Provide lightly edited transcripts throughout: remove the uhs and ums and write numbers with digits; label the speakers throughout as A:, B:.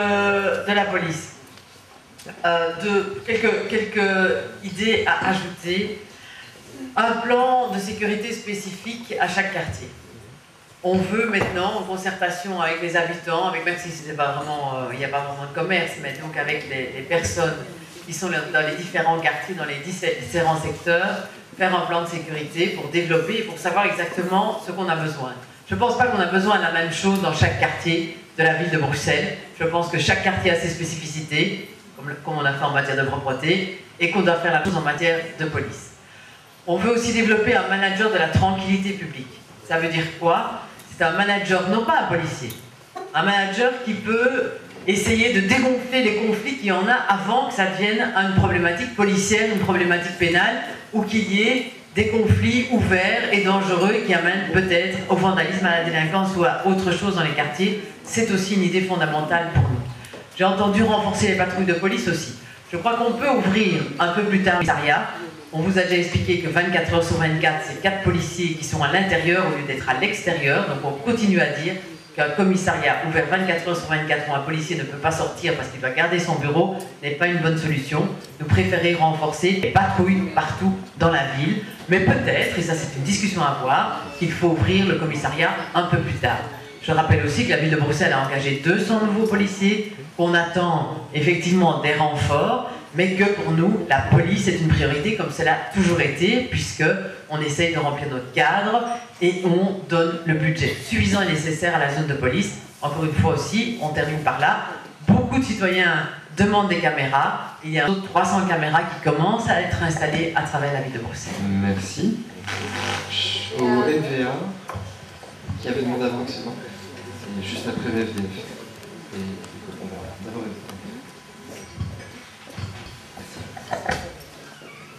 A: de la police. Quelques idées à ajouter. Un plan de sécurité spécifique à chaque quartier. On veut maintenant, en concertation avec les habitants, même si il n'y a pas vraiment de commerce, mais donc avec les personnes qui sont dans les différents quartiers, dans les différents secteurs, faire un plan de sécurité pour développer et pour savoir exactement ce qu'on a besoin. Je ne pense pas qu'on a besoin de la même chose dans chaque quartier de la ville de Bruxelles. Je pense que chaque quartier a ses spécificités, comme on a fait en matière de propreté, et qu'on doit faire la chose en matière de police. On veut aussi développer un manager de la tranquillité publique. Ça veut dire quoi? C'est un manager, non pas un policier, un manager qui peut essayer de dégonfler les conflits qu'il y en a avant que ça devienne une problématique policière, une problématique pénale, ou qu'il y ait des conflits ouverts et dangereux qui amènent peut-être au vandalisme, à la délinquance ou à autre chose dans les quartiers. C'est aussi une idée fondamentale pour nous. J'ai entendu renforcer les patrouilles de police aussi. Je crois qu'on peut ouvrir un peu plus tard le commissariat. On vous a déjà expliqué que 24 heures sur 24, c'est 4 policiers qui sont à l'intérieur au lieu d'être à l'extérieur. Donc on continue à dire qu'un commissariat ouvert 24 heures sur 24 où un policier ne peut pas sortir parce qu'il doit garder son bureau n'est pas une bonne solution. Nous préférons renforcer les patrouilles partout dans la ville. Mais peut-être, et ça c'est une discussion à avoir, qu'il faut ouvrir le commissariat un peu plus tard. Je rappelle aussi que la ville de Bruxelles a engagé 200 nouveaux policiers, qu'on attend effectivement des renforts, mais que pour nous, la police est une priorité comme cela a toujours été, puisqu'on essaye de remplir notre cadre et on donne le budget suffisant et nécessaire à la zone de police. Encore une fois aussi, on termine par là, beaucoup de citoyens demandent des caméras. Il y a 300 caméras qui commencent à être installées à travers la ville de Bruxelles.
B: Merci. Au NVA, qui avait demandé avant que c'est bon, et juste après le FDF. Et on va d'abord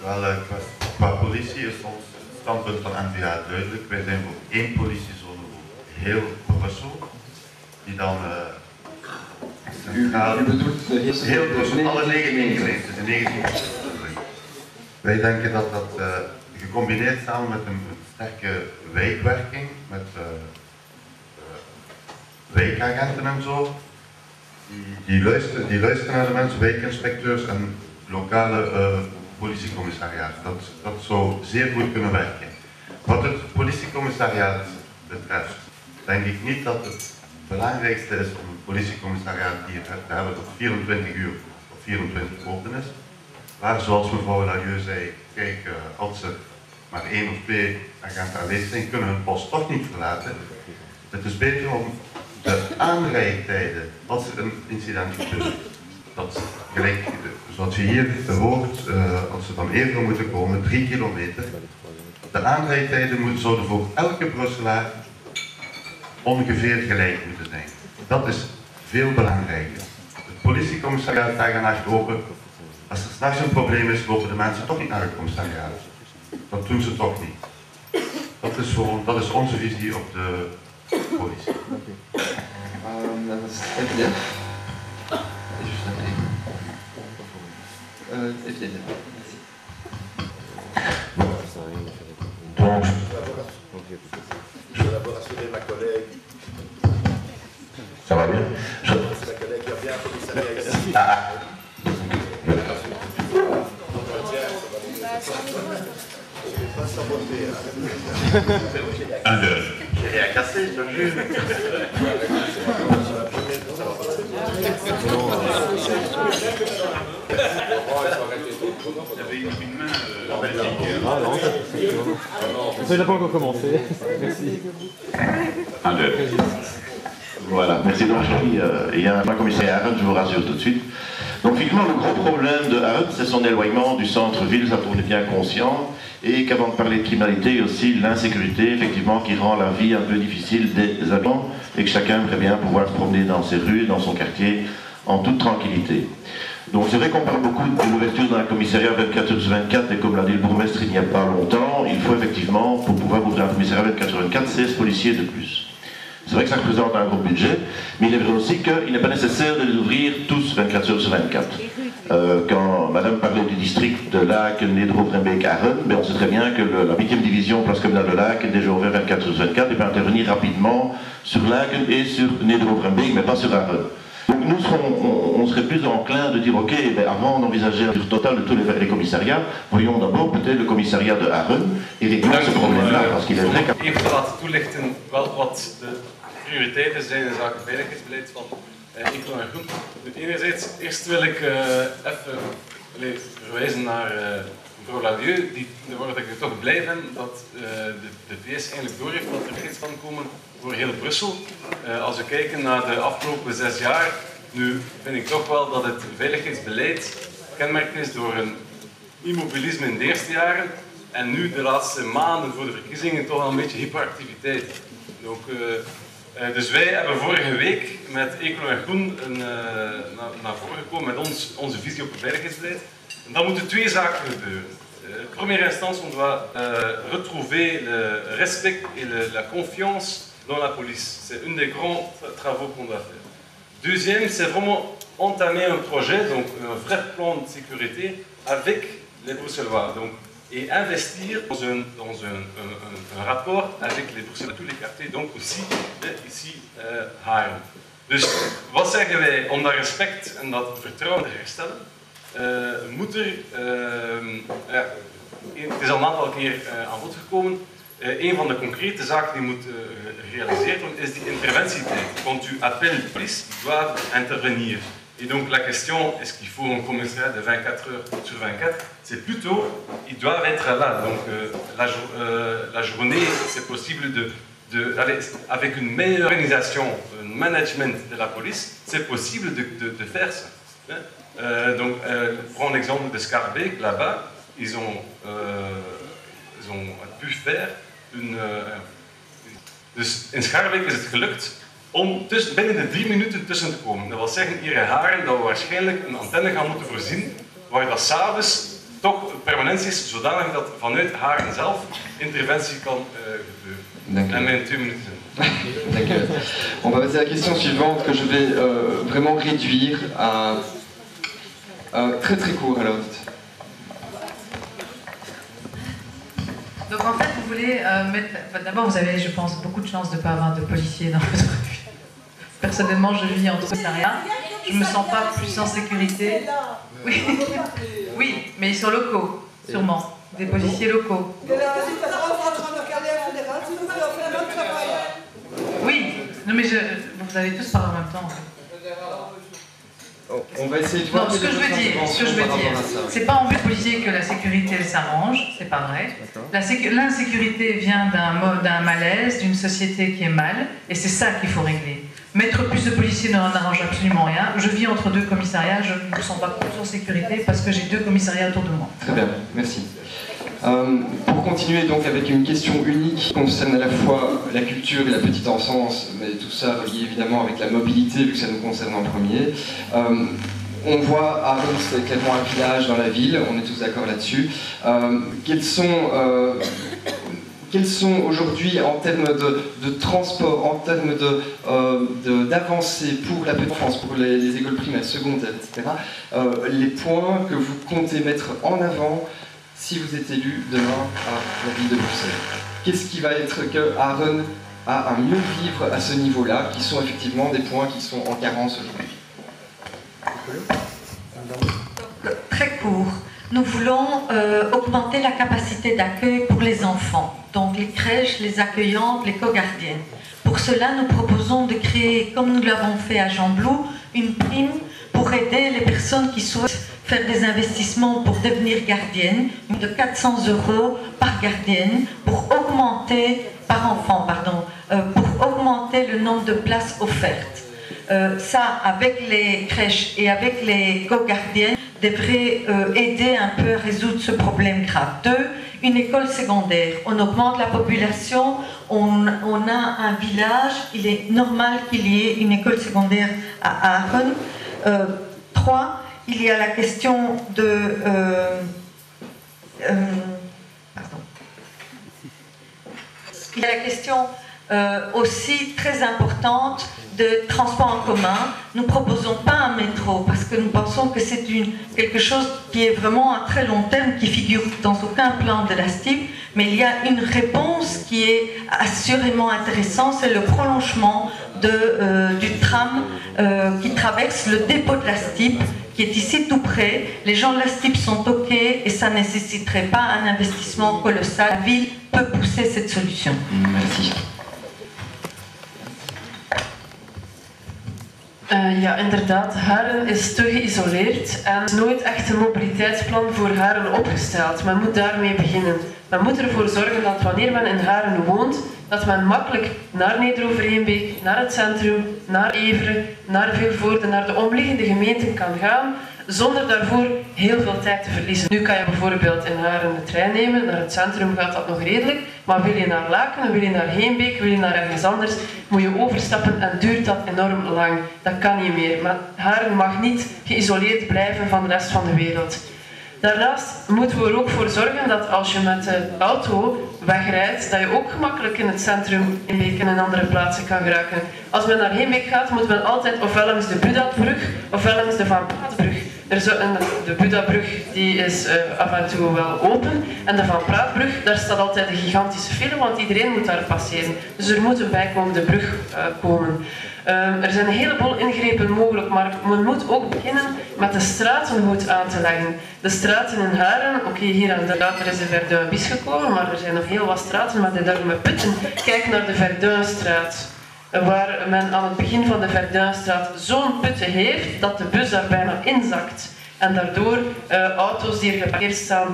C: Wel, qua politie is ons standpunt van NVA duidelijk. Wij zijn voor 1 politiezone voor heel Brussel, die dan centraal heel Brussel, alle 19 gemeenten, de 19 Wij denken dat dat gecombineerd samen met een sterke wijkwerking, met wijkagenten en zo, die luisteren naar de mensen, wijkinspecteurs en lokale politiecommissariaat. Dat zou zeer goed kunnen werken. Wat het politiecommissariaat betreft, denk ik niet dat het belangrijkste is om een politiecommissariaat hier te hebben dat 24 uur of 24 open is. Maar zoals mevrouw Lalieu zei, kijk, als er maar 1 of 2 agenten aanwezig zijn, kunnen hun post toch niet verlaten. Het is beter om de aanrijdtijden, als er een incident gebeurt, dat gelijk, zoals je hier hoort, als ze van Everdon moeten komen, 3 kilometer. De aanrijdtijden zouden voor elke Brusselaar ongeveer gelijk moeten zijn. Dat is veel belangrijker. Het politiecommissariaat daar gaan nacht open. Als er s'nachts een probleem is, lopen de mensen toch niet naar het commissariaat. Dat doen ze toch niet. Dat is onze visie op de politie.
B: Dat was FDF. FDF.
C: Donc,
D: je vais d'abord assurer ma collègue.
C: ça va bien?
D: Ma collègue qui a bien commissariat ici. Je ne vais pas saboter.
C: J'ai rien cassé, je te jure. Il y avait une main en Belgique.
E: Ah non, ça n'a pas encore commencé. Merci.
F: Voilà, merci. Donc il y a un commissaire Arendt, je vous rassure tout de suite. Donc finalement, le gros problème de Arendt, c'est son éloignement du centre-ville, ça on est bien conscient, et qu'avant de parler de criminalité, il y a aussi l'insécurité, effectivement, qui rend la vie un peu difficile des habitants, et que chacun aimerait bien pouvoir se promener dans ses rues, dans son quartier, en toute tranquillité. Donc c'est vrai qu'on parle beaucoup de l'ouverture d'un commissariat 24 heures sur 24, et comme l'a dit le bourgmestre il n'y a pas longtemps, il faut effectivement, pour pouvoir ouvrir un commissariat 24 heures sur 24, 16 policiers de plus. C'est vrai que ça représente un gros budget, mais il est vrai aussi qu'il n'est pas nécessaire de les ouvrir tous 24 heures sur 24. Quand madame parlait du district de Laeken, Nedro-Brembeek, Arren, mais on sait très bien que la 8e division place communale de Laeken est déjà ouverte 24 heures sur 24 et peut intervenir rapidement sur Laeken et sur Nedro-Brembeek, mais pas sur Arren. Donc nous on serait plus enclin de dire ok, ben, avant d'envisager un total de tous les commissariats, voyons d'abord peut-être le commissariat de Arren et réglons ce problème-là, parce qu'il est vrai que...
G: Even te laten toelichten wat de prioriteiten zijn in zaken veiligheidsbeleid van Ecolo en Groen. Enerzijds, eerst wil ik even verwijzen naar mevrouw Lalieu, waar ik toch blij ben dat de VS eigenlijk doorheeft dat er iets van komen voor heel Brussel. Als we kijken naar de afgelopen 6 jaar, nu vind ik toch wel dat het veiligheidsbeleid kenmerkt is door een immobilisme in de eerste jaren en nu de laatste maanden voor de verkiezingen toch wel een beetje hyperactiviteit. Dus wij hebben vorige week met Ecolo en Groen naar voren gekomen met onze visie op het veiligheidsbeleid. En dan moeten 2 zaken gebeuren. En première instance, on doit retrouver le respect et la confiance dans la police. C'est un des grands travaux qu'on doit faire. Deuxième, c'est vraiment entamer un projet, donc un vrai plan de sécurité avec les Bruxellois. Donc, et investir dans un rapport avec les Bruxellois, tous les quartiers, donc aussi ici Haarlem. Dus wat zeggen wij om dat respect en dat vertrouwen te herstellen? Moet er, het is al een aantal keer aan bod gekomen, een van de concrete zaken die moet gerealiseerd worden is die interventietijd. Quand tu appelles la police, ils doivent intervenir. Et donc la question, est-ce qu'il faut un commissariat de 24 heures sur 24? C'est plutôt, ils doivent être là. Donc la journée, c'est possible avec une meilleure organisation, un management de la police, c'est possible de faire ça. Donc, prends l'exemple de Schaerbeek, là-bas, ils ont pu faire dus in Schaerbeek is het gelukt om binnen de 3 minuten tussen te komen. Dat wil zeggen hier in Haarlem dat we waarschijnlijk een antenne gaan moeten voorzien waar dat s'avonds toch permanent is, zodanig dat vanuit Haarlem zelf interventie kan gebeuren. En mijn 2 minuten zijn.
B: On va passer à la question suivante que je vais vraiment réduire à très très court alors.
H: Donc en fait, vous voulez mettre... Enfin, d'abord, vous avez, je pense, beaucoup de chance de ne pas avoir de policiers dans votre vie. Personnellement, je vis entre commissariats. Je ne me sens pas plus en sécurité. Oui, oui, mais ils sont locaux, sûrement. Des policiers locaux. Oui, non mais vous allez tous parler en même temps. En fait.
B: On va essayer de voir.
H: Non, ce que je veux dire, c'est pas en but policier que la sécurité s'arrange, c'est pas vrai. L'insécurité vient d'un malaise, d'une société qui est mal, et c'est ça qu'il faut régler. Mettre plus de policiers n'arrange absolument rien. Je vis entre 2 commissariats, je ne me sens pas plus en sécurité parce que j'ai 2 commissariats autour de moi.
B: Très bien, merci. Pour continuer donc avec une question unique qui concerne à la fois la culture et la petite enfance, mais tout ça relié évidemment avec la mobilité vu que ça nous concerne en premier. On voit Arren, c'est clairement un village dans la ville, on est tous d'accord là-dessus. Quels sont aujourd'hui, en termes de transport, en termes d'avancée pour la petite enfance, pour les écoles primaires, secondaires, etc., les points que vous comptez mettre en avant si vous êtes élu demain à la ville de Bruxelles? Qu'est-ce qui va être que Arren a à mieux vivre à ce niveau-là, qui sont effectivement des points qui sont en carence aujourd'hui?
I: Très court. Nous voulons augmenter la capacité d'accueil pour les enfants, donc les crèches, les accueillantes, les co-gardiennes. Pour cela, nous proposons de créer, comme nous l'avons fait à Jean-Blou, une prime pour aider les personnes qui souhaitent faire des investissements pour devenir gardienne, de 400 € par gardienne, pour augmenter, par enfant, pardon, pour augmenter le nombre de places offertes. Ça, avec les crèches et avec les co-gardiennes, devrait aider un peu à résoudre ce problème grave. 2, une école secondaire. On augmente la population, on a un village, il est normal qu'il y ait une école secondaire à Arren. 3, il y a la question de... Il y a la question aussi très importante de transport en commun. Nous ne proposons pas un métro parce que nous pensons que c'est quelque chose qui est vraiment à très long terme, qui figure dans aucun plan de la STIB, Mais il y a une réponse qui est assurément intéressante, c'est le prolongement du tram qui traverse le dépôt de la STIP, qui est ici tout près. Les gens de la STIP sont OK et ça ne nécessiterait pas un investissement colossal. La ville peut pousser cette solution.
B: Merci.
J: Ja, inderdaad. Haren is te geïsoleerd en er is nooit echt een mobiliteitsplan voor Haren opgesteld. Men moet daarmee beginnen. Men moet ervoor zorgen dat wanneer men in Haren woont, dat men makkelijk naar Neder-Overheenbeek, naar het centrum, naar Everen, naar Vilvoorde, naar de omliggende gemeenten kan gaan, zonder daarvoor heel veel tijd te verliezen. Nu kan je bijvoorbeeld in Haren de trein nemen, naar het centrum gaat dat nog redelijk, maar wil je naar Laken, wil je naar Heenbeek, wil je naar ergens anders, moet je overstappen en duurt dat enorm lang. Dat kan niet meer, maar Haren mag niet geïsoleerd blijven van de rest van de wereld. Daarnaast moeten we er ook voor zorgen dat als je met de auto wegrijdt, dat je ook gemakkelijk in het centrum in Beek en in andere plaatsen kan geraken. Als men naar Heenbeek gaat, moet men altijd ofwel langs de Budabrug ofwel langs de Van Praatbrug. De Budabrug die is af en toe wel open en de Van Praatbrug, daar staat altijd een gigantische file, want iedereen moet daar passeren. Dus er moet een bijkomende brug komen. Er zijn een heleboel ingrepen mogelijk, maar men moet ook beginnen met de straten goed aan te leggen. De straten in Haren, oké, hier en daar is de Verduin-Bis gekomen, maar er zijn nog heel wat straten met enorme putten. Kijk naar de Verduinstraat, waar men aan het begin van de Verduinstraat zo'n putten heeft dat de bus daar bijna inzakt en daardoor auto's die er geparkeerd staan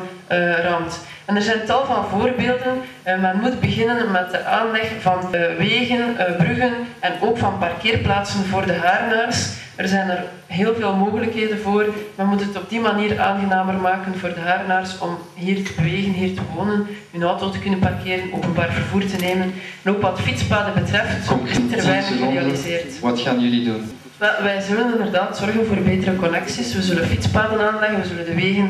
J: ramt. En er zijn tal van voorbeelden. Men moet beginnen met de aanleg van wegen, bruggen en ook van parkeerplaatsen voor de Harenaars. Er zijn er heel veel mogelijkheden voor. Men moet het op die manier aangenamer maken voor de Harenaars om hier te bewegen, hier te wonen, hun auto te kunnen parkeren, openbaar vervoer te nemen. En ook wat fietspaden betreft is er weinig gerealiseerd.
B: Wat gaan jullie doen?
J: Wij zullen inderdaad zorgen voor betere connecties. We zullen fietspaden aanleggen, we zullen de wegen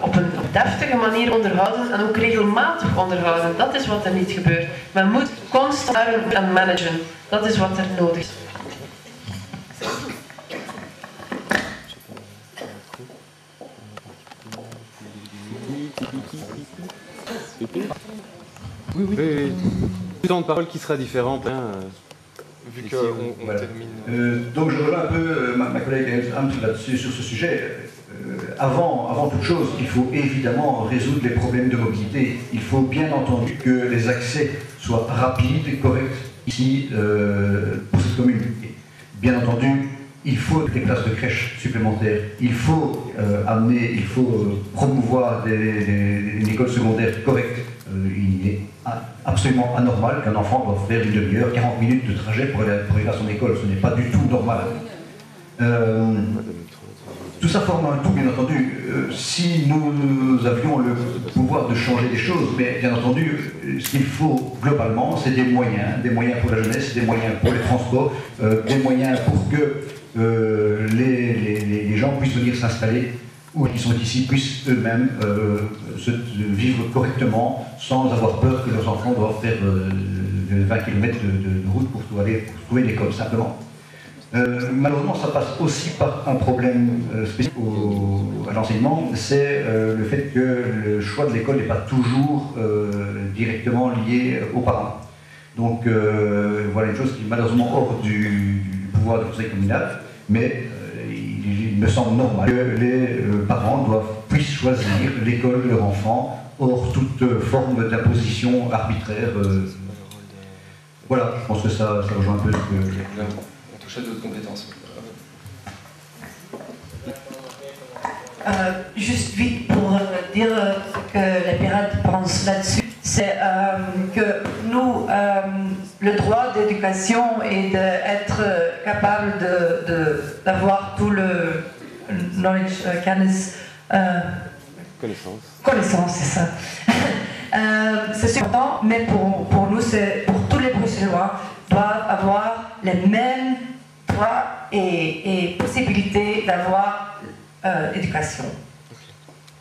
J: op een deftige manier onderhouden en ook regelmatig onderhouden. Dat is wat er niet gebeurt. Men moet constant en managen. Dat is wat er nodig is.
E: Oui. Le temps de parole qui sera différent.
K: Vu qu'on termine. Donc je rejoins un peu ma collègue Elfram là-dessus sur ce sujet. Avant toute chose, il faut évidemment résoudre les problèmes de mobilité. Il faut bien entendu que les accès soient rapides et corrects ici pour cette commune. Et bien entendu, il faut des places de crèche supplémentaires. Il faut promouvoir une école secondaire correcte. Il est absolument anormal qu'un enfant doive faire une demi-heure, 40 minutes de trajet pour aller à son école. Ce n'est pas du tout normal. Tout ça forme un tout, bien entendu. Si nous avions le pouvoir de changer des choses, mais bien entendu, ce qu'il faut globalement, c'est des moyens pour la jeunesse, des moyens pour les transports, des moyens pour que les gens puissent venir s'installer où ils sont ici, puissent eux-mêmes vivre correctement, sans avoir peur que leurs enfants doivent faire 20 km de route pour trouver l'école, simplement. Malheureusement, ça passe aussi par un problème spécifique à l'enseignement, c'est le fait que le choix de l'école n'est pas toujours directement lié aux parents. Donc voilà une chose qui est malheureusement hors du pouvoir du conseil communal, mais il me semble normal que les parents puissent choisir l'école de leur enfant hors toute forme d'imposition arbitraire. Voilà, je pense que ça rejoint un peu ce que...
B: On touche à d'autres compétences.
L: Juste vite pour dire ce que les pirates pensent là-dessus, c'est que nous, le droit d'éducation et d'être capable d'avoir tout le knowledge, connaissance, c'est ça. C'est important, mais pour nous, pour tous les Bruxellois, doivent avoir les mêmes droits et possibilités d'avoir éducation.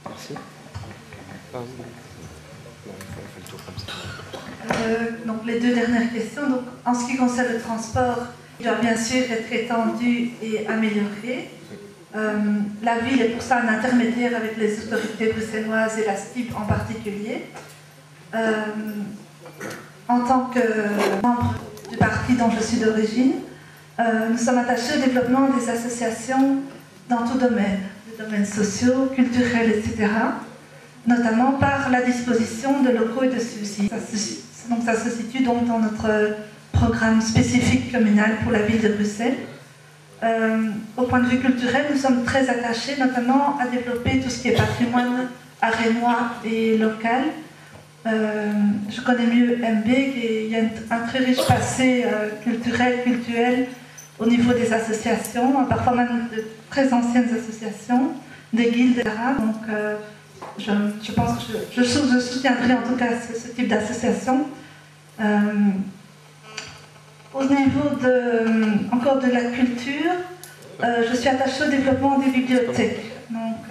E: Merci.
M: Donc les deux dernières questions. Donc, en ce qui concerne le transport, il doit bien sûr être étendu et amélioré. La ville est pour ça un intermédiaire avec les autorités bruxelloises et la STIB en particulier. En tant que membre du parti dont je suis d'origine, nous sommes attachés au développement des associations dans tout domaine, des domaines sociaux, culturels, etc., notamment par la disposition de locaux et de subsides. Ça se situe donc dans notre programme spécifique communal pour la ville de Bruxelles. Au point de vue culturel, nous sommes très attachés notamment à développer tout ce qui est patrimoine arénois et local. Je connais mieux MB, il y a un très riche passé culturel au niveau des associations, parfois même de très anciennes associations, des guildes, etc. Donc je pense que je soutiendrai en tout cas ce type d'association. Au niveau encore de la culture, je suis attachée au développement des bibliothèques. Donc,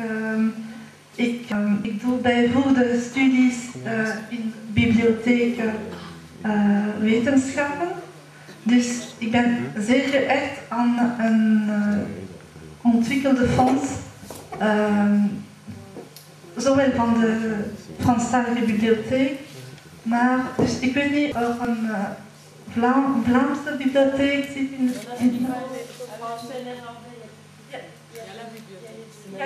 M: ik doe bijvoorbeeld studies in bibliotheek wetenschappen. Dus ik ben zeer gehecht aan een ontwikkelde fonds, zowel van de Franstalige bibliotheek, maar dus ik weet niet of een Vlaamse bibliotheek zit in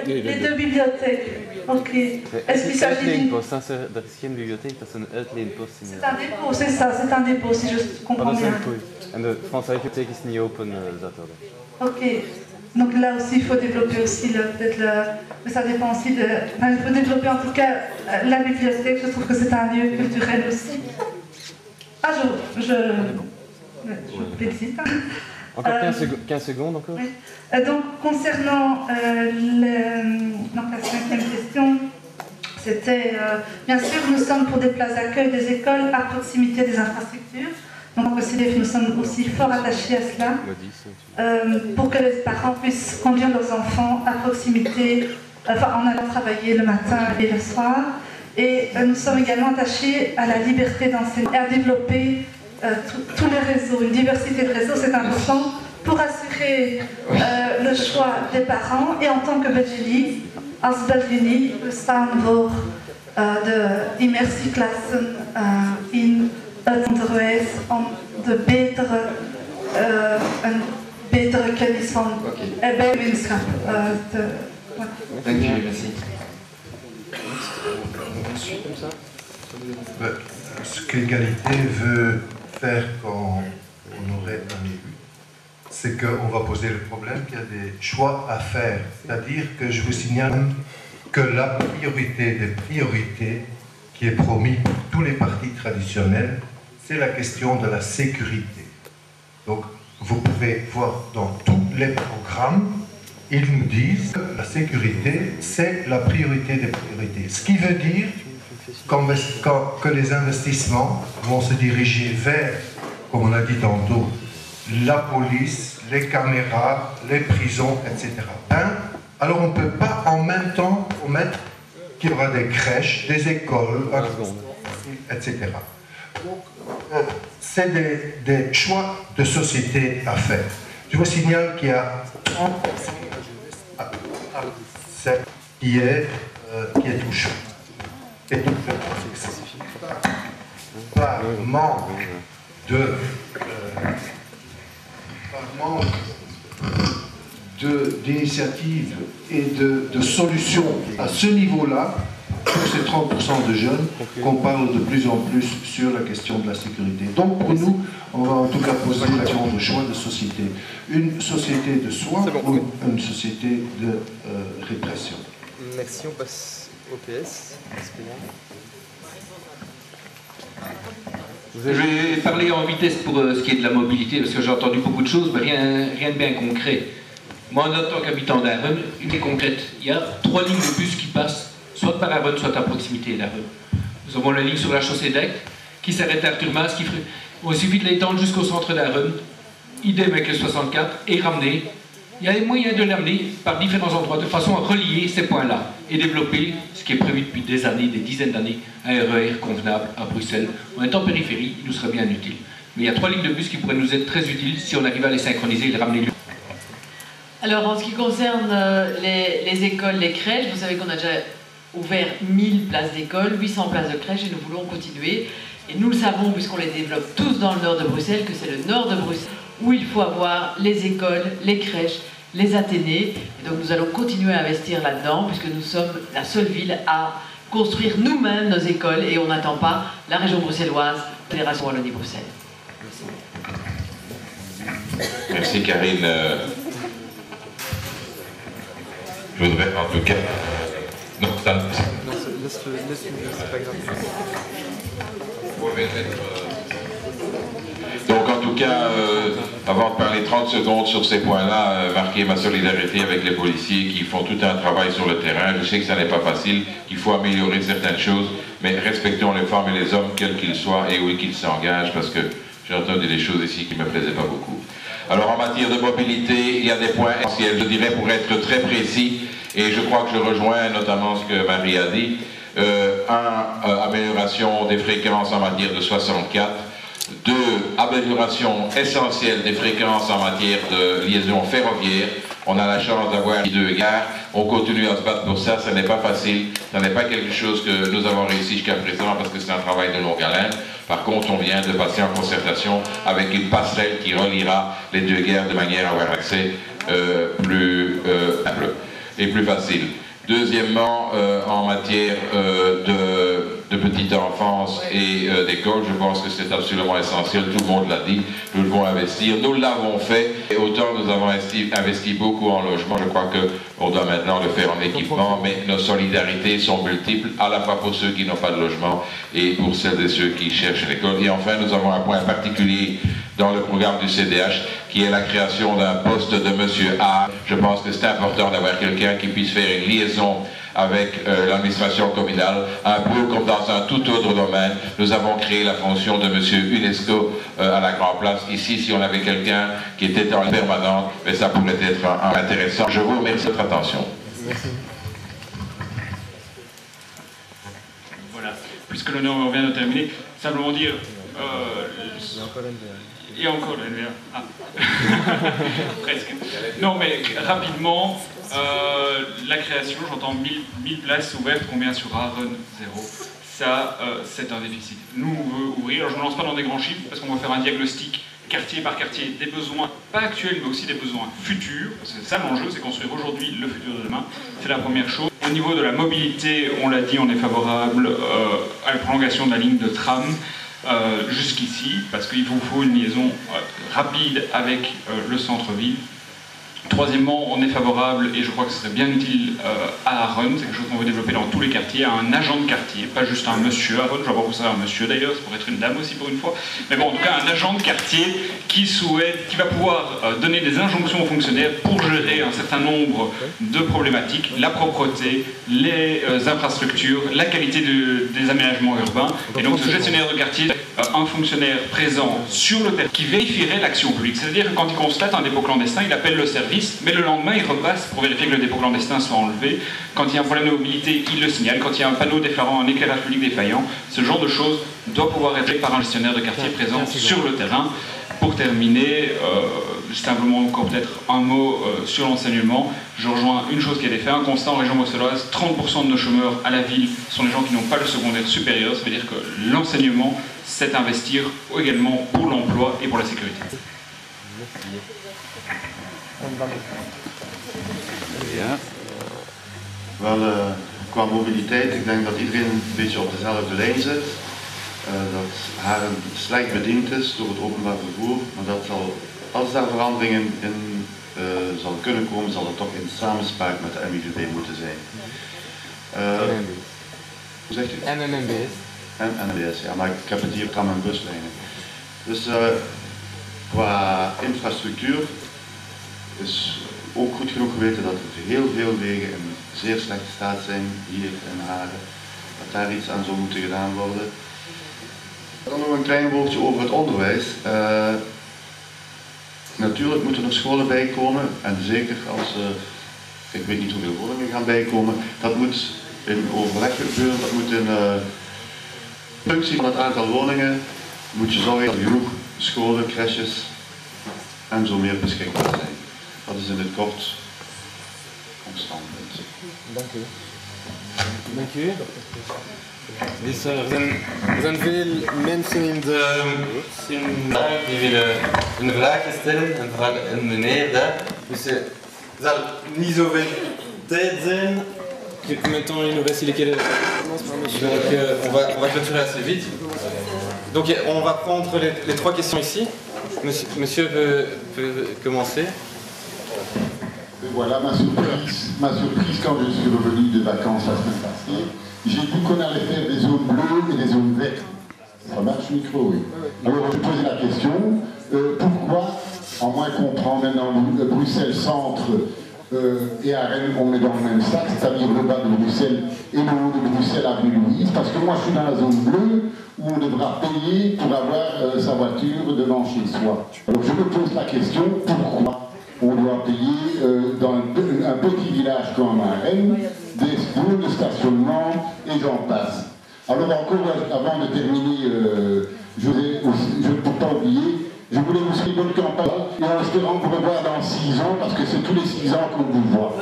M: les deux bibliothèques. Ok. Est-ce qu'il s'agit d'une...
E: Dat is geen bibliotheek, dat is een uitleenpost.
M: C'est un dépôt, c'est ça, c'est un dépôt, si je comprends bien.
E: En de Franse bibliotheek is niet open zaterdag.
M: Ok. Donc là aussi, il faut développer aussi mais ça dépend aussi de... Enfin, il faut développer en tout cas la bibliothèque, je trouve que c'est un lieu culturel aussi. Ah, je félicite.
E: Encore 15 secondes encore.
M: Oui. Donc concernant donc la 5e question, c'était bien sûr nous sommes pour des places d'accueil des écoles à proximité des infrastructures. Donc au CDF nous sommes aussi fort attachés à cela pour que les parents puissent conduire leurs enfants à proximité, enfin en allant travailler le matin et le soir. Et nous sommes également attachés à la liberté d'enseigner et à développer tous les réseaux. Une diversité de réseaux, c'est important pour assurer le choix des parents. Et en tant que België, als België, we staan voor de immersieklassen in het onderwijs om een betere kennis van bijwetenschap te...
B: Dank je, merci.
D: Ce que l'égalité veut faire quand on aurait un élu, c'est qu'on va poser le problème qu'il y a des choix à faire. C'est-à-dire que je vous signale que la priorité des priorités qui est promis pour tous les partis traditionnels, c'est la question de la sécurité. Donc, vous pouvez voir dans tous les programmes, ils nous disent que la sécurité, c'est la priorité des priorités. Ce qui veut dire que les investissements vont se diriger vers, comme on a dit tantôt, la police, les caméras, les prisons, etc. Alors on ne peut pas en même temps promettre qu'il y aura des crèches, des écoles, etc. Donc, c'est des choix de société à faire. Je vous signale qu'il y a 30% qui est touché. Et donc, par manque
N: d'initiatives et de solutions à ce niveau-là, pour ces 30% de jeunes, qu'on parle de plus en plus sur la question de la sécurité. Donc pour nous, on va en tout cas poser la question de choix de société. Une société de soins ou une société de répression.
B: Merci, on passe au PS.
O: Je vais parler en vitesse pour ce qui est de la mobilité, parce que j'ai entendu beaucoup de choses, mais rien de bien concret. Moi, en tant qu'habitant d'Arren, une est concrète. Il y a 3 lignes de bus qui passent, soit par Arren, soit à proximité d'Arren. Nous avons la ligne sur la chaussée d'Aigle, qui s'arrête à Arthur Mas, il suffit de l'étendre jusqu'au centre d'Arren, idem avec le 64, et ramener. Il y a des moyens de l'amener par différents endroits, de façon à relier ces points-là, et développer ce qui est prévu depuis des années, des dizaines d'années, un RER convenable à Bruxelles. On est en périphérie, il nous serait bien utile. Mais il y a 3 lignes de bus qui pourraient nous être très utiles si on arrive à les synchroniser et les ramener.
A: Alors en ce qui concerne les écoles, les crèches, vous savez qu'on a déjà ouvert 1000 places d'école, 800 places de crèches et nous voulons continuer. Et nous le savons, puisqu'on les développe tous dans le nord de Bruxelles, que c'est le nord de Bruxelles où il faut avoir les écoles, les crèches, les athénés. Et donc nous allons continuer à investir là-dedans, puisque nous sommes la seule ville à construire nous-mêmes nos écoles et on n'attend pas la région bruxelloise, la Fédération Wallonie-Bruxelles.
P: Merci Karine. Je voudrais en tout cas... Non, ça... Non, c'est pas grave. Donc en tout cas, avant de parler 30 secondes sur ces points-là, marquer ma solidarité avec les policiers qui font tout un travail sur le terrain. Je sais que ça n'est pas facile, qu'il faut améliorer certaines choses, mais respectons les femmes et les hommes, quels qu'ils soient et où qu'ils s'engagent, parce que j'ai entendu des choses ici qui ne me plaisaient pas beaucoup. Alors en matière de mobilité, il y a des points essentiels, je dirais pour être très précis, et je crois que je rejoins notamment ce que Marie a dit. Amélioration des fréquences en matière de 64. 2. Amélioration essentielle des fréquences en matière de liaison ferroviaire. On a la chance d'avoir 2 gares. On continue à se battre pour ça. Ce n'est pas facile. Ce n'est pas quelque chose que nous avons réussi jusqu'à présent parce que c'est un travail de longue haleine. Par contre, on vient de passer en concertation avec une passerelle qui reliera les 2 gares de manière à avoir accès plus simple et plus facile. Deuxièmement, en matière de petite enfance et d'école, je pense que c'est absolument essentiel, tout le monde l'a dit, nous devons investir, nous l'avons fait, et autant nous avons investi beaucoup en logement, je crois qu'on doit maintenant le faire en équipement, mais nos solidarités sont multiples, à la fois pour ceux qui n'ont pas de logement et pour celles et ceux qui cherchent l'école. Et enfin, nous avons un point particulier dans le programme du CDH, qui est la création d'un poste de Monsieur A. Je pense que c'est important d'avoir quelqu'un qui puisse faire une liaison avec l'administration communale, un peu comme dans un tout autre domaine. Nous avons créé la fonction de Monsieur UNESCO à la Grand Place. Ici, si on avait quelqu'un qui était en permanente, mais ça pourrait être intéressant. Je vous remercie de votre attention.
E: Merci.
Q: Voilà, puisque l'honneur vient de terminer, simplement dire... Et encore le NVA. Ah. Presque. Non, mais rapidement, la création, j'entends 1000 places ouvertes, combien sur Aaron 0. Ça, c'est un déficit. Nous, on veut ouvrir, alors je ne me lance pas dans des grands chiffres, parce qu'on va faire un diagnostic quartier par quartier des besoins, pas actuels, mais aussi des besoins futurs. C'est ça l'enjeu, c'est construire aujourd'hui le futur de demain. C'est la première chose. Au niveau de la mobilité, on l'a dit, on est favorable à la prolongation de la ligne de tram. Jusqu'ici, parce qu'il vous faut une liaison rapide avec le centre-ville. Troisièmement, on est favorable, et je crois que ce serait bien utile à Aaron, c'est quelque chose qu'on veut développer dans tous les quartiers, à un agent de quartier, pas juste un monsieur Aaron, je vois pas pourquoi ça un monsieur d'ailleurs, ça pourrait être une dame aussi pour une fois, mais bon, en tout cas un agent de quartier qui va pouvoir donner des injonctions aux fonctionnaires pour gérer un certain nombre de problématiques, la propreté, les infrastructures, la qualité des aménagements urbains, et donc ce gestionnaire de quartier, un fonctionnaire présent sur le terrain qui vérifierait l'action publique, c'est-à-dire que quand il constate un dépôt clandestin, il appelle le service, mais le lendemain il repasse pour vérifier que le dépôt clandestin soit enlevé. Quand il y a un problème de mobilité, il le signale. Quand il y a un panneau déférent, un éclairage public défaillant, ce genre de choses doit pouvoir être fait par un gestionnaire de quartier présent sur le terrain. Pour terminer, simplement encore peut-être un mot sur l'enseignement. Je rejoins une chose qui a été faite, un constat en région bruxelloise, 30% de nos chômeurs à la ville sont les gens qui n'ont pas le secondaire supérieur. Ça veut dire que l'enseignement, c'est investir également pour l'emploi et pour la sécurité.
C: Ja. Wel, qua mobiliteit, ik denk dat iedereen een beetje op dezelfde lijn zit. Dat Haren slecht bediend is door het openbaar vervoer, maar dat zal, als daar veranderingen in zal kunnen komen, zal dat toch in samenspraak met de MIVB moeten zijn. Hoe zegt u? En NMBS. En NMBS, ja, maar ik heb het hier tram- en buslijnen. Dus qua infrastructuur is ook goed genoeg geweten dat er heel veel wegen in zeer slechte staat zijn hier in Haren. Dat daar iets aan zou moeten gedaan worden. Dan nog een klein woordje over het onderwijs. Natuurlijk moeten er scholen bijkomen en zeker als ik weet niet hoeveel woningen gaan bijkomen, dat moet in overleg gebeuren, dat moet in functie van het aantal woningen, moet je zorgen dat er genoeg scholen, crèches en zo meer beschikbaar zijn.
F: Dat is in het kort ons standpunt.
E: Dank u. Dank u. Dus er zijn veel mensen in de zaal die willen een vraag stellen en vragen aan meneer daar. Dus er zal niet zoveel tijd zijn. Maintenant, il nous reste lesquels. Donc, on va clôturer assez vite. Donc, on va prendre les trois questions ici. Monsieur peut commencer.
R: Voilà ma surprise quand je suis revenu de vacances la semaine passée. J'ai vu qu'on allait faire des zones bleues et des zones vertes. Ça marche micro, oui. Alors je posais la question, pourquoi, en moins qu'on prend maintenant Bruxelles Centre et à Rennes, on met dans le même sac, c'est-à-dire le bas de Bruxelles et le haut de Bruxelles avenue Louise, parce que moi je suis dans la zone bleue où on devra payer pour avoir sa voiture devant chez soi. Alors je me pose la question, pourquoi on doit payer dans un petit village comme à Rennes des zones de stationnement et j'en passe. Alors encore avant de terminer, je ne peux pas oublier, je voulais vous souhaiter bonne campagne et en espérant vous revoir dans 6 ans parce que c'est tous les 6 ans qu'on vous voit.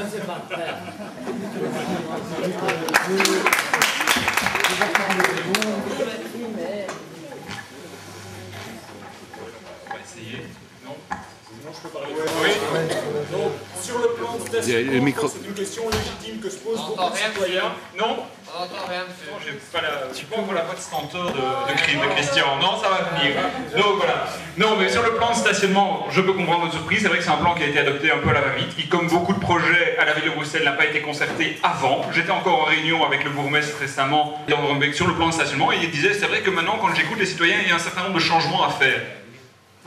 S: Donc, sur le plan de stationnement, c'est une question légitime que se posent beaucoup de citoyens. Non? Je suis pas encore la voix de stentor de Christian. Non, ça va venir. Donc voilà. Non, mais sur le plan de stationnement, je peux comprendre votre surprise. C'est vrai que c'est un plan qui a été adopté un peu à la va-vite, qui, comme beaucoup de projets à la ville de Bruxelles, n'a pas été concerté avant. J'étais encore en réunion avec le bourgmestre récemment sur le plan de stationnement et il disait, c'est vrai que maintenant, quand j'écoute les citoyens, il y a un certain nombre de changements à faire.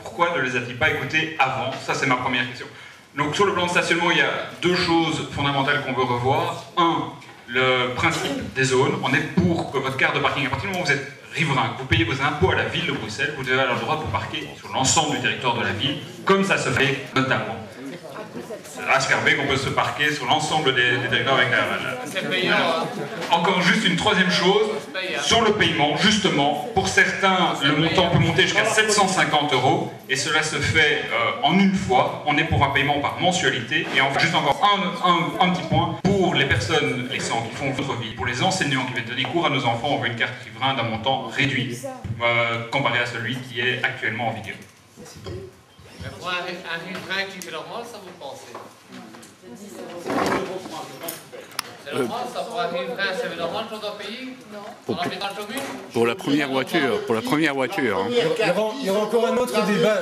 S: Pourquoi ne les a-t-il pas écoutés avant? Ça, c'est ma première question. Donc, sur le plan de stationnement, il y a 2 choses fondamentales qu'on veut revoir. 1, le principe des zones. On est pour que votre carte de parking, à partir du moment où vous êtes riverain, que vous payez vos impôts à la ville de Bruxelles, vous devez avoir le droit de vous parquer sur l'ensemble du territoire de la ville, comme ça se fait notamment. À Scarbeck, on peut se parquer sur l'ensemble des territoires avec la... Encore juste une troisième chose, sur le paiement, justement, pour certains, le montant peut monter jusqu'à 750 €, et cela se fait en une fois. On est pour un paiement par mensualité, et enfin, juste encore un petit point, pour les personnes qui font votre vie, pour les enseignants qui viennent donner cours à nos enfants, on veut une carte riverain d'un montant réduit, comparé à celui qui est actuellement en vigueur.
T: Mais pour un riverain qui fait normal, ça vous pensez? C'est normal, ça pour un riverain, c'est normal qu'on doit payer? Non.
U: Pour la première voiture, hein.
V: Il y aura encore un autre débat.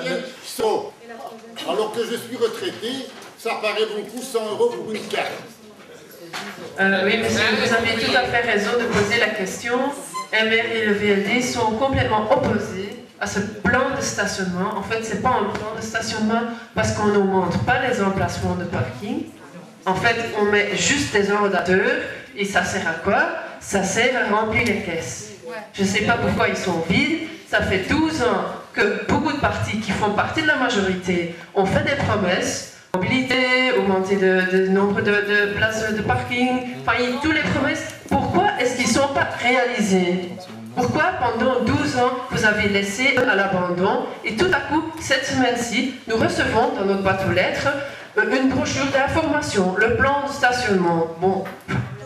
R: Alors que je suis retraité, ça paraît beaucoup 100 € pour une carte.
J: Oui, monsieur, vous avez tout à fait raison de poser la question. MR et le VLD sont complètement opposés à ce plan de stationnement. En fait, ce n'est pas un plan de stationnement parce qu'on n'augmente pas les emplacements de parking. En fait, on met juste des ordinateurs et ça sert à quoi? Ça sert à remplir les caisses. Je ne sais pas pourquoi ils sont vides. Ça fait 12 ans que beaucoup de partis qui font partie de la majorité ont fait des promesses. Mobilité, augmenter le nombre de places de parking, enfin, tous les promesses. Pourquoi est-ce qu'ils ne sont pas réalisés? Pourquoi pendant 12 ans vous avez laissé à l'abandon et tout à coup, cette semaine-ci, nous recevons dans notre boîte aux lettres une brochure d'information, le plan de stationnement. Bon,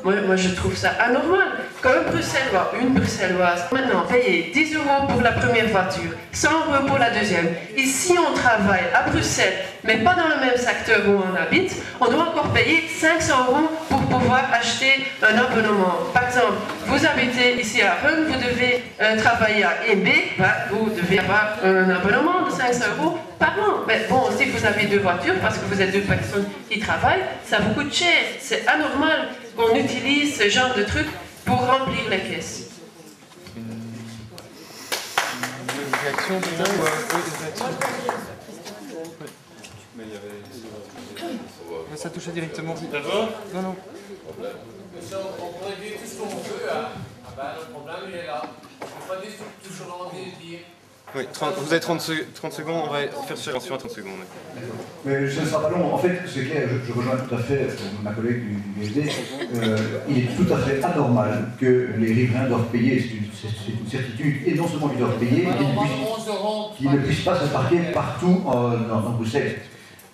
J: moi je trouve ça anormal. Quand un Bruxellois, une Bruxelloise, maintenant payer 10 € pour la première voiture, 100 € pour la deuxième, et si on travaille à Bruxelles, mais pas dans le même secteur où on habite, on doit encore payer 500 € pour pouvoir acheter un abonnement. Par exemple, vous habitez ici à Rennes, vous devez travailler à EB, vous devez avoir un abonnement de 500 € par an. Mais bon, si vous avez 2 voitures, parce que vous êtes 2 personnes qui travaillent, ça vous coûte cher. C'est anormal qu'on utilise ce genre de trucs pour remplir les caisses.
E: Une réaction peut-être? Mais il y avait... Ça touchait directement.
G: D'abord?
E: Non, non.
T: On pourrait dire tout ce qu'on veut, hein. Ah ben, le problème il est là. On ne peut pas dire tout ce qu'on a envie de dire.
E: Oui, vous avez 30 secondes, on va faire suspension à 30 secondes.
K: Mais ce ne sera pas long. En fait, c'est clair, je rejoins tout à fait ma collègue du VLD. Il est tout à fait anormal que les riverains doivent payer, c'est une certitude, et non seulement qu'ils doivent payer, mais qu'ils ne puissent pas se parquer partout dans Bruxelles.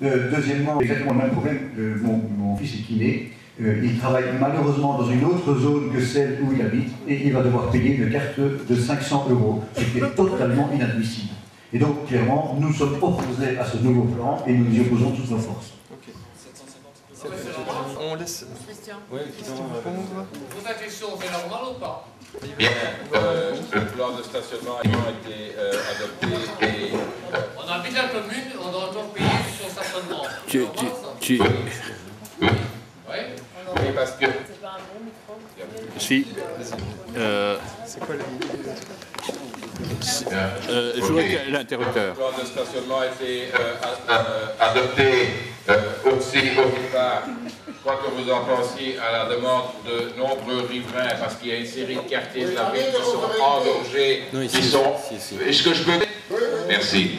K: Deuxièmement, exactement le même problème, mon fils est kiné. Il travaille malheureusement dans une autre zone que celle où il habite et il va devoir payer une carte de 500 €, ce qui est totalement inadmissible. Et donc, clairement, nous sommes opposés à ce nouveau plan et nous y opposons toutes nos forces.
E: On laisse.
T: Christian.
E: Oui, Christian va répondre.
T: Vos questions, c'est normal ou pas?
P: Bien, le plan de stationnement a été adopté et...
T: On habite la commune, on doit encore payer son stationnement.
P: Oui, parce que...
U: Si.
E: C'est quoi
U: je vois l'interrupteur.
P: Le plan de stationnement a été adopté aussi au départ. Je crois que vous en pensiez à la demande de nombreux riverains, parce qu'il y a une série de quartiers de la ville qui sont engorgés, Est-ce que je peux... Merci.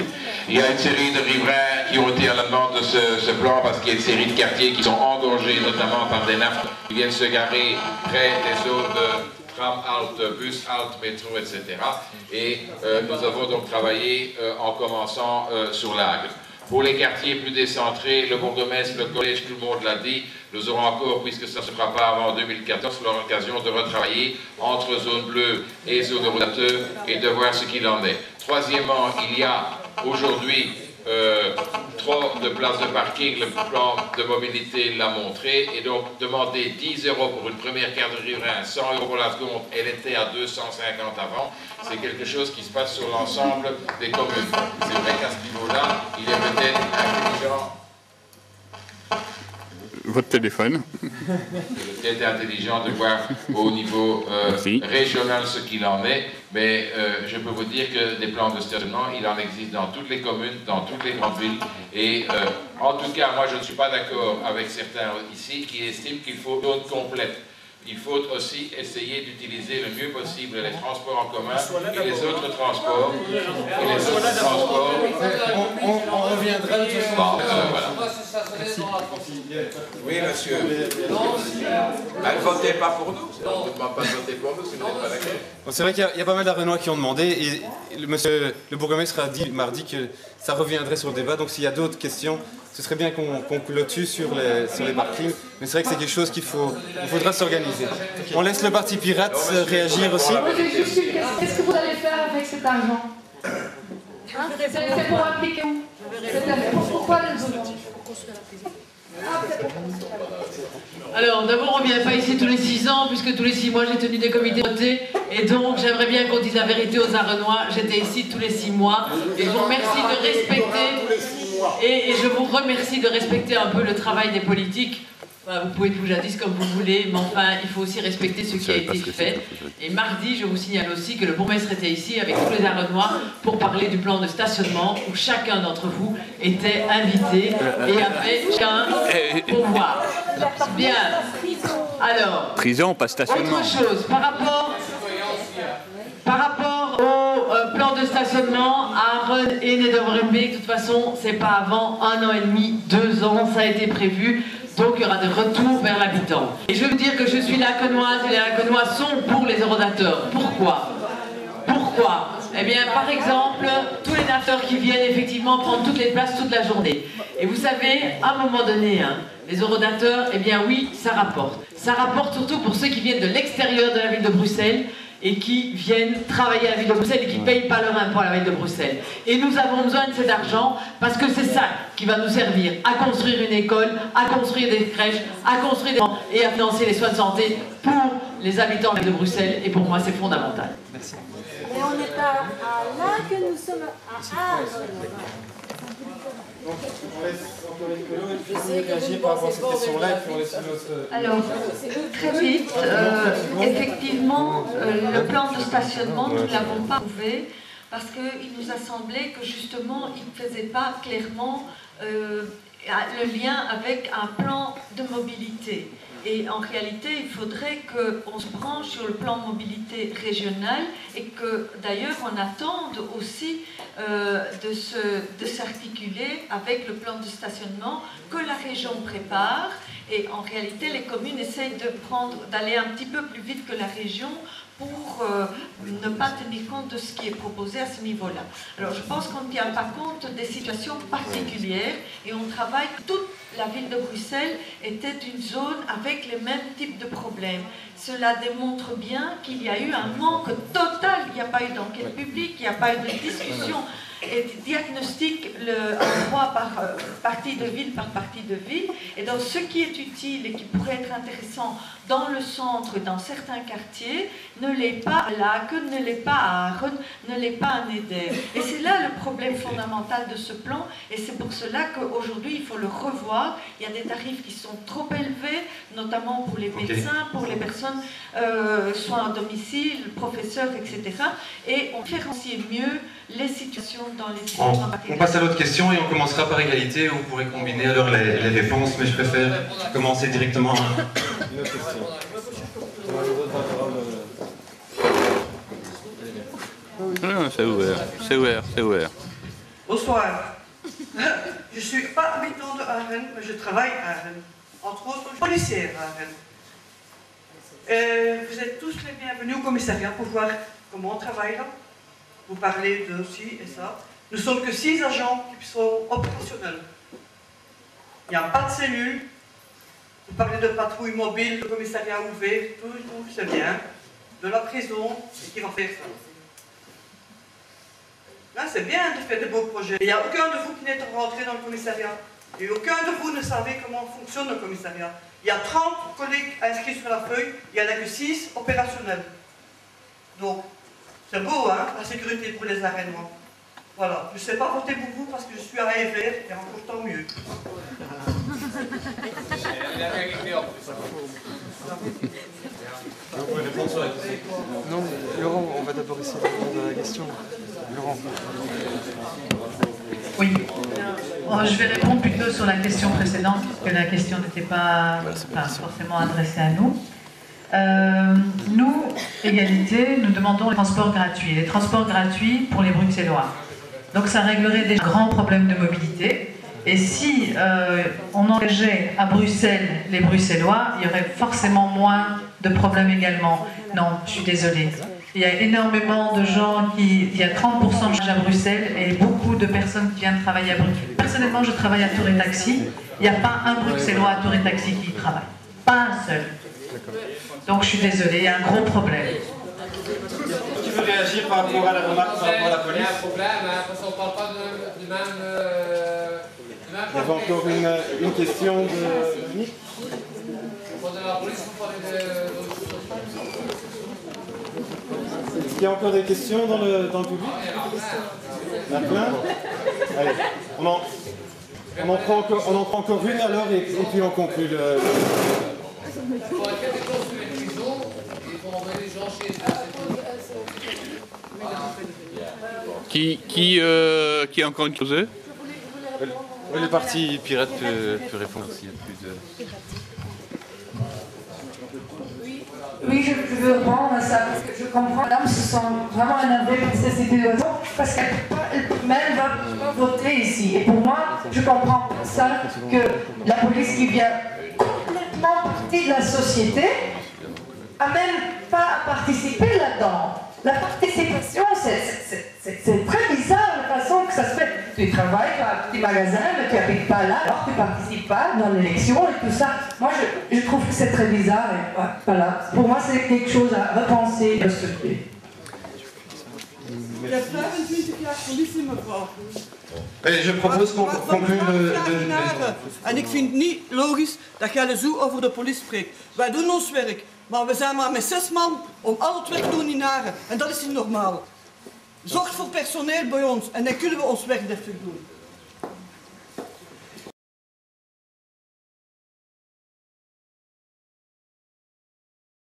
P: Il y a une série de riverains qui ont été à la demande de ce plan, parce qu'il y a une série de quartiers qui sont engorgés, notamment par des nappes qui viennent se garer près des zones de tram, halt, bus, halt, métro, etc. Et nous avons donc travaillé en commençant sur l'Agde. Pour les quartiers plus décentrés, le bourgmestre, le collège, tout le monde l'a dit, nous aurons encore, puisque ça ne se fera pas avant 2014, l'occasion de retravailler entre zone bleue et zone rodateur et de voir ce qu'il en est. Troisièmement, il y a aujourd'hui trop de places de parking, le plan de mobilité l'a montré, et donc demander 10 € pour une première carte de riverain, 100 € pour la seconde, elle était à 250 avant, c'est quelque chose qui se passe sur l'ensemble des communes. C'est vrai qu'à ce niveau-là, il est peut-être intelligent.
U: Votre téléphone.
P: C'est peut-être intelligent de voir au niveau régional ce qu'il en est, mais je peux vous dire que des plans de stationnement, il en existe dans toutes les communes, dans toutes les grandes villes, et en tout cas, moi je ne suis pas d'accord avec certains ici qui estiment qu'il faut une zone complète. Il faut aussi essayer d'utiliser le mieux possible les transports en commun et les autres transports.
E: On reviendra de toute façon.
P: Oui, monsieur. Ne votez pas pour nous. On ne demande pas de voter pour nous si vous n'êtes pas d'accord.
E: C'est vrai qu'il y a pas mal d'Arrenois qui ont demandé, et le bourgmestre a dit mardi que ça reviendrait sur le débat, donc s'il y a d'autres questions, ce serait bien qu'on clôture sur les parkings, mais c'est vrai que c'est quelque chose il faudra s'organiser. On laisse le parti pirate réagir aussi.
H: Qu'est-ce que vous allez faire avec cet argent? C'est pour appliquer où? Pourquoi les autres?
A: Alors, d'abord, on ne vient pas ici tous les 6 ans, puisque tous les 6 mois, j'ai tenu des comités votés. Et donc, j'aimerais bien qu'on dise la vérité aux Arrenois. J'étais ici tous les 6 mois. Et je vous remercie de respecter... Et je vous remercie de respecter un peu le travail des politiques. Enfin, vous pouvez tout jadis comme vous voulez, mais enfin, il faut aussi respecter ce qui a été fait. Et mardi, je vous signale aussi que le bourgmestre était ici avec tous les Arrenois pour parler du plan de stationnement, où chacun d'entre vous était invité et avait chacun pour voir. Bien. Alors,
U: prison, pas stationnement.
A: Autre chose, par rapport au plan de stationnement à Arren et Nederwerenbeek, de toute façon, c'est pas avant 1 an et demi, 2 ans, ça a été prévu. Donc il y aura des retours vers l'habitant. Et je veux dire que je suis lacanoise et les lacanois sont pour les eurodateurs. Pourquoi? Pourquoi? Eh bien, par exemple, tous les nafteurs qui viennent effectivement prendre toutes les places toute la journée. Et vous savez, à un moment donné, les eurodateurs, eh bien oui, ça rapporte. Ça rapporte surtout pour ceux qui viennent de l'extérieur de la ville de Bruxelles et qui viennent travailler à la ville de Bruxelles et qui ne payent pas leur impôt à la ville de Bruxelles. Et nous avons besoin de cet argent parce que c'est ça qui va nous servir à construire une école, à construire des crèches, à construire des... et à financer les soins de santé pour les habitants de la ville de Bruxelles. Et pour moi, c'est fondamental.
E: Merci.
H: Mais on n'est pas là que nous sommes à Arren.
E: Donc, on laisse encore une réagir par rapport à cette question-là, et puis on laisse notre...
L: Alors, très vite, effectivement, le plan de stationnement, nous ne l'avons pas trouvé, parce qu'il nous a semblé que justement, il ne faisait pas clairement le lien avec un plan de mobilité. Et en réalité, il faudrait qu'on se branche sur le plan mobilité régional et que d'ailleurs on attende aussi de s'articuler avec le plan de stationnement que la région prépare. Et en réalité, les communes essaient d'aller un petit peu plus vite que la région pour ne pas tenir compte de ce qui est proposé à ce niveau-là. Alors je pense qu'on ne tient pas compte des situations particulières et on travaille, toute la ville de Bruxelles était une zone avec les mêmes types de problèmes. Cela démontre bien qu'il y a eu un manque total, il n'y a pas eu d'enquête publique, il n'y a pas eu de discussion et de diagnostic en droit par partie de ville par partie de ville. Et donc ce qui est utile et qui pourrait être intéressant dans le centre, dans certains quartiers, ne l'est pas à Laken, ne l'est pas à Arren, ne l'est pas à Neder. Et c'est là le problème fondamental de ce plan, et c'est pour cela qu'aujourd'hui il faut le revoir. Il y a des tarifs qui sont trop élevés, notamment pour les médecins, pour les personnes soins à domicile, professeurs, etc. Et on différencie mieux les situations dans les différents
I: On passe à l'autre question et on commencera par égalité. Vous pourrez combiner alors les réponses, mais je préfère commencer directement. Une autre question.
U: Non, c'est ouvert, c'est ouvert, c'est ouvert.
M: Bonsoir. Je ne suis pas habitant de Arren, mais je travaille à Arren. Entre autres, policière à Arren. Vous êtes tous les bienvenus au commissariat pour voir comment on travaille là. Vous parlez de ci et ça. Nous ne sommes que 6 agents qui sont opérationnels. Il n'y a pas de cellule. Vous parlez de patrouille mobile, de commissariat ouvert, tout c'est bien. De la prison, et qui va faire ça. Là, c'est bien de faire de beaux projets. Il n'y a aucun de vous qui n'est rentré dans le commissariat. Et aucun de vous ne savez comment fonctionne le commissariat. Il y a 30 collègues inscrits sur la feuille, il n'y en a que 6 opérationnels. Donc, c'est beau, hein, la sécurité pour les arènements. Voilà, je ne sais pas voter pour vous parce que je suis à AFR, et encore tant mieux.
B: Non, Laurent, on va d'abord essayer de répondre à la question. Laurent.
J: Oui. Je vais répondre plutôt sur la question précédente, puisque la question n'était pas forcément adressée à nous. Nous, Égalité, nous demandons les transports gratuits. Les transports gratuits pour les Bruxellois. Donc ça réglerait des grands problèmes de mobilité. Et si on engageait à Bruxelles les Bruxellois, il y aurait forcément moins de problèmes également. Non, je suis désolée. Il y a énormément de gens il y a 30% de gens à Bruxelles et beaucoup de personnes qui viennent travailler à Bruxelles. Personnellement, je travaille à Tour et Taxi. Il n'y a pas un Bruxellois à Tour et Taxi qui y travaille. Pas un seul. Donc je suis désolée, il y a un gros problème.
I: Qui veut réagir par rapport à la remarque par rapport à la police?
T: Il y a un problème, hein, parce qu'on ne parle pas du même...
I: Il y avait encore une question de Nick.
T: Quand on est à la police, on parle de...
I: Est-ce qu'il y a encore des questions dans le public? Il y en a plein. Allez, on en prend encore une alors et puis on conclut le...
T: Pour être quelque chose sur les prisons, il faut envoyer les gens chez
U: Qui a encore une chose?
I: Le parti pirate peut répondre s'il y a plus de...
L: Oui, je veux répondre à ça, parce que je comprends, madame, se sent vraiment énervée pour cette situation, parce qu'elle-même va voter ici. Et pour moi, je comprends ça, que la police qui vient complètement partie de la société, a même pas participé là-dedans. La participation, c'est très bizarre la façon que ça se fait. Tu travailles dans un petit magasin, mais tu n'habites pas là, alors tu ne participes pas dans l'élection et tout ça. Moi, je trouve que c'est très bizarre. Et voilà. Pour moi, c'est quelque chose à repenser et respecter.
M: Il y a 25 jaar politie, mevrouw.
I: Je propose qu'on conclue le...
M: En ik vind het niet logisch dat jij zo over de politie spreekt. Wij doen ons werk. Maar we zijn maar met 6 man om al het werk te doen in Haren. En dat is niet normaal. Zorg voor personeel bij ons en dan kunnen we ons werk deftig doen.